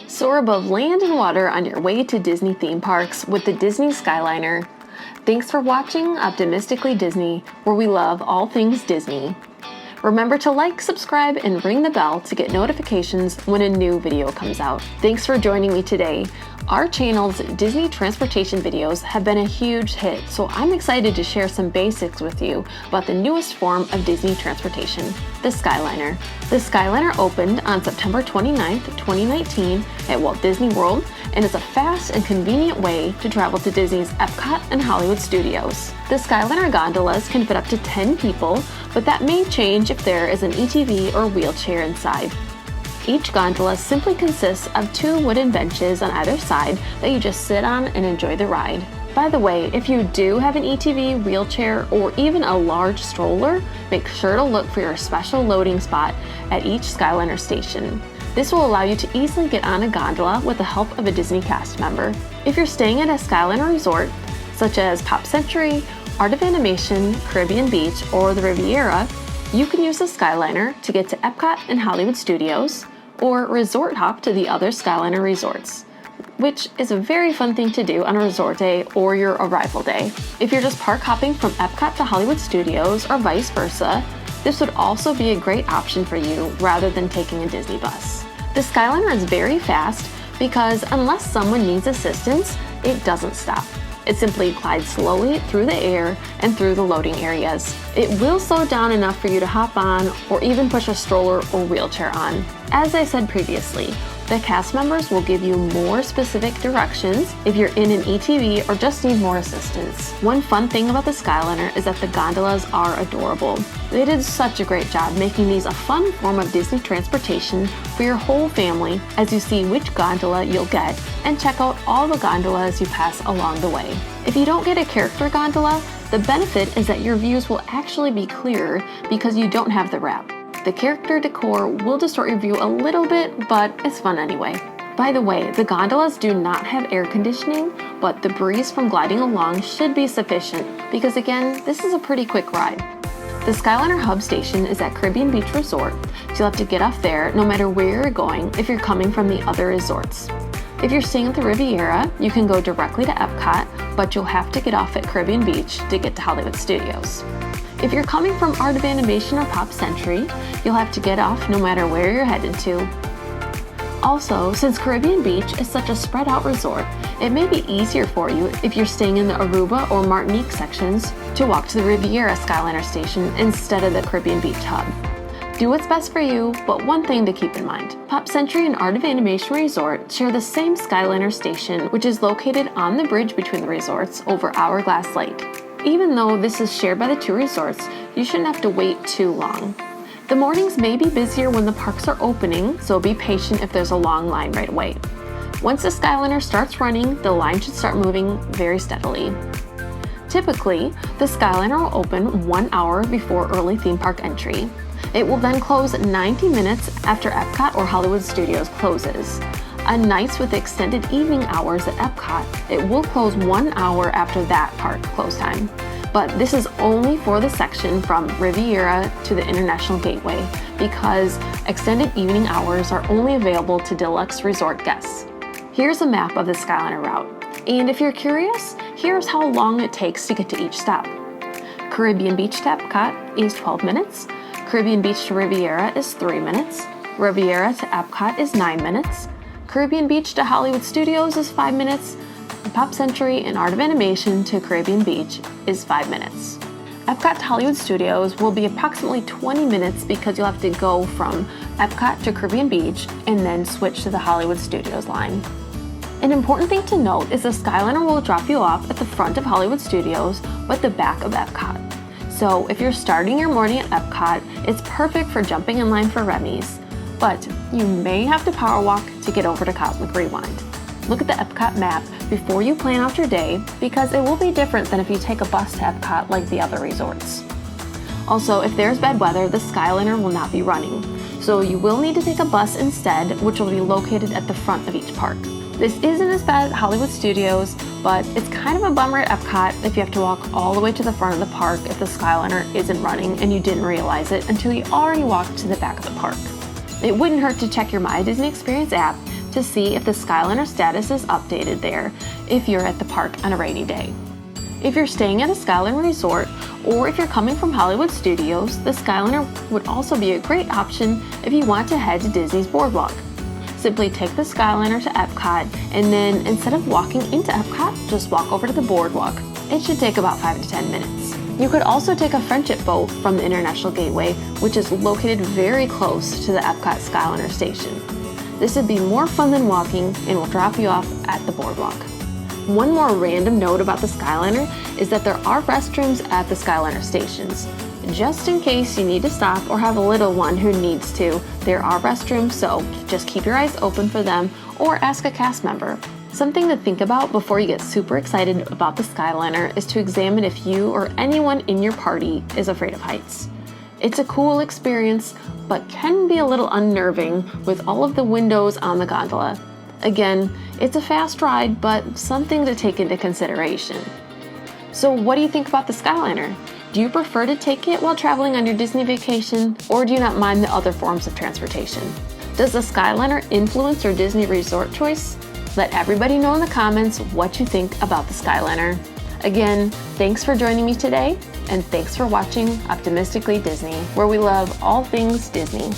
Soar above land and water on your way to Disney theme parks with the Disney Skyliner. Thanks for watching Optimistically Disney, where we love all things Disney. Remember to like, subscribe, and ring the bell to get notifications when a new video comes out. Thanks for joining me today. Our channel's Disney transportation videos have been a huge hit, so I'm excited to share some basics with you about the newest form of Disney transportation, the Skyliner. The Skyliner opened on September 29th, 2019 at Walt Disney World and is a fast and convenient way to travel to Disney's Epcot and Hollywood Studios. The Skyliner gondolas can fit up to 10 people, but that may change if there is an ETV or wheelchair inside. Each gondola simply consists of two wooden benches on either side that you just sit on and enjoy the ride. By the way, if you do have an ETV, wheelchair, or even a large stroller, make sure to look for your special loading spot at each Skyliner station. This will allow you to easily get on a gondola with the help of a Disney cast member. If you're staying at a Skyliner resort, such as Pop Century, Art of Animation, Caribbean Beach, or the Riviera, you can use the Skyliner to get to Epcot and Hollywood Studios, or resort hop to the other Skyliner resorts, which is a very fun thing to do on a resort day or your arrival day. If you're just park hopping from Epcot to Hollywood Studios or vice versa, this would also be a great option for you rather than taking a Disney bus. The Skyliner is very fast because unless someone needs assistance, it doesn't stop. It simply glides slowly through the air and through the loading areas. It will slow down enough for you to hop on or even push a stroller or wheelchair on. As I said previously, the cast members will give you more specific directions if you're in an ETV or just need more assistance. One fun thing about the Skyliner is that the gondolas are adorable. They did such a great job making these a fun form of Disney transportation for your whole family as you see which gondola you'll get and check out all the gondolas you pass along the way. If you don't get a character gondola, the benefit is that your views will actually be clearer because you don't have the wrap. The character decor will distort your view a little bit, but it's fun anyway. By the way, the gondolas do not have air conditioning, but the breeze from gliding along should be sufficient because again, this is a pretty quick ride. The Skyliner hub station is at Caribbean Beach Resort, so you'll have to get off there no matter where you're going if you're coming from the other resorts. If you're staying at the Riviera, you can go directly to Epcot, but you'll have to get off at Caribbean Beach to get to Hollywood Studios. If you're coming from Art of Animation or Pop Century, you'll have to get off no matter where you're headed to. Also, since Caribbean Beach is such a spread out resort, it may be easier for you if you're staying in the Aruba or Martinique sections to walk to the Riviera Skyliner station instead of the Caribbean Beach hub. Do what's best for you, but one thing to keep in mind. Pop Century and Art of Animation Resort share the same Skyliner station, which is located on the bridge between the resorts over Hourglass Lake. Even though this is shared by the two resorts, you shouldn't have to wait too long. The mornings may be busier when the parks are opening, so be patient if there's a long line right away. Once the Skyliner starts running, the line should start moving very steadily. Typically, the Skyliner will open 1 hour before early theme park entry. It will then close 90 minutes after Epcot or Hollywood Studios closes. On nights with extended evening hours at Epcot, it will close 1 hour after that park close time. But this is only for the section from Riviera to the International Gateway because extended evening hours are only available to deluxe resort guests. Here's a map of the Skyliner route. And if you're curious, here's how long it takes to get to each stop. Caribbean Beach to Epcot is 12 minutes. Caribbean Beach to Riviera is 3 minutes. Riviera to Epcot is 9 minutes. Caribbean Beach to Hollywood Studios is 5 minutes, and Pop Century and Art of Animation to Caribbean Beach is 5 minutes. Epcot to Hollywood Studios will be approximately 20 minutes because you'll have to go from Epcot to Caribbean Beach and then switch to the Hollywood Studios line. An important thing to note is the Skyliner will drop you off at the front of Hollywood Studios but the back of Epcot. So if you're starting your morning at Epcot, it's perfect for jumping in line for Remy's. But you may have to power walk to get over to Cosmic Rewind. Look at the Epcot map before you plan out your day because it will be different than if you take a bus to Epcot like the other resorts. Also, if there's bad weather, the Skyliner will not be running, so you will need to take a bus instead, which will be located at the front of each park. This isn't as bad at Hollywood Studios, but it's kind of a bummer at Epcot if you have to walk all the way to the front of the park if the Skyliner isn't running and you didn't realize it until you already walked to the back of the park. It wouldn't hurt to check your My Disney Experience app to see if the Skyliner status is updated there if you're at the park on a rainy day. If you're staying at a Skyliner resort, or if you're coming from Hollywood Studios, the Skyliner would also be a great option if you want to head to Disney's Boardwalk. Simply take the Skyliner to Epcot, and then instead of walking into Epcot, just walk over to the Boardwalk. It should take about 5 to 10 minutes. You could also take a friendship boat from the International Gateway, which is located very close to the Epcot Skyliner station. This would be more fun than walking and will drop you off at the Boardwalk. One more random note about the Skyliner is that there are restrooms at the Skyliner stations. Just in case you need to stop or have a little one who needs to, there are restrooms, so just keep your eyes open for them or ask a cast member. Something to think about before you get super excited about the Skyliner is to examine if you or anyone in your party is afraid of heights. It's a cool experience, but can be a little unnerving with all of the windows on the gondola. Again, it's a fast ride, but something to take into consideration. So what do you think about the Skyliner? Do you prefer to take it while traveling on your Disney vacation, or do you not mind the other forms of transportation? Does the Skyliner influence your Disney resort choice? Let everybody know in the comments what you think about the Skyliner. Again, thanks for joining me today, and thanks for watching Optimistically Disney, where we love all things Disney.